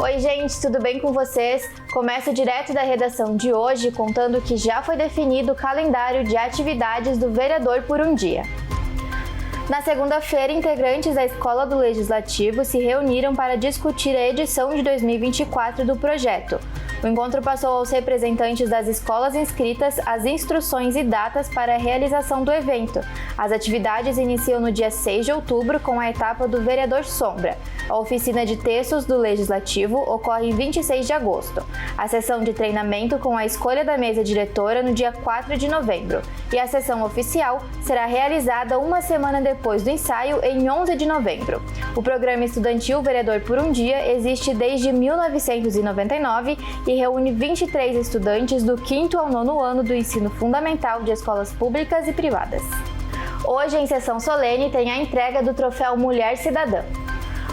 Oi gente, tudo bem com vocês? Começo direto da redação de hoje contando que já foi definido o calendário de atividades do vereador por um dia. Na segunda-feira, integrantes da Escola do Legislativo se reuniram para discutir a edição de 2024 do projeto. O encontro passou aos representantes das escolas inscritas as instruções e datas para a realização do evento. As atividades iniciam no dia 6 de outubro com a etapa do Vereador Sombra. A oficina de textos do Legislativo ocorre em 26 de agosto. A sessão de treinamento com a escolha da mesa diretora no dia 4 de novembro. E a sessão oficial será realizada uma semana depois do ensaio, em 11 de novembro. O programa estudantil Vereador por um Dia existe desde 1999 e reúne 23 estudantes do 5º ao 9º ano do ensino fundamental de escolas públicas e privadas. Hoje, em sessão solene, tem a entrega do troféu Mulher Cidadã.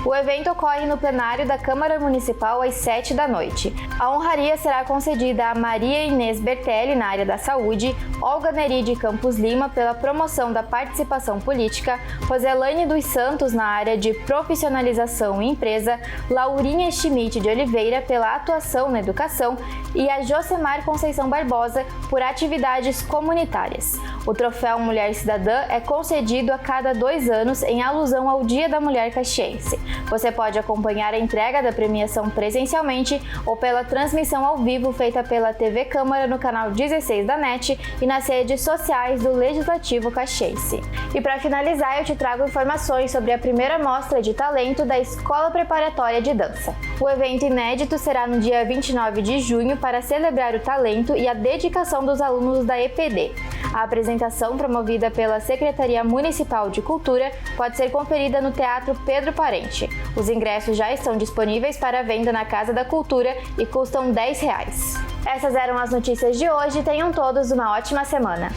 O evento ocorre no plenário da Câmara Municipal às 7 da noite. A honraria será concedida a Maria Inês Bertelli, na área da saúde, Olga Neri de Campos Lima, pela promoção da participação política, Roselane dos Santos, na área de profissionalização e empresa, Laurinha Schmidt de Oliveira, pela atuação na educação, e a Josemar Conceição Barbosa, por atividades comunitárias. O troféu Mulher Cidadã é concedido a cada 2 anos em alusão ao Dia da Mulher Caxiense. Você pode acompanhar a entrega da premiação presencialmente ou pela transmissão ao vivo feita pela TV Câmara no canal 16 da NET e nas redes sociais do Legislativo Caxiense. E para finalizar, eu te trago informações sobre a primeira mostra de talento da Escola Preparatória de Dança. O evento inédito será no dia 29 de junho para celebrar o talento e a dedicação dos alunos da EPD. A apresentação, promovida pela Secretaria Municipal de Cultura, pode ser conferida no Teatro Pedro Parente. Os ingressos já estão disponíveis para venda na Casa da Cultura e custam R$10. Essas eram as notícias de hoje. Tenham todos uma ótima semana!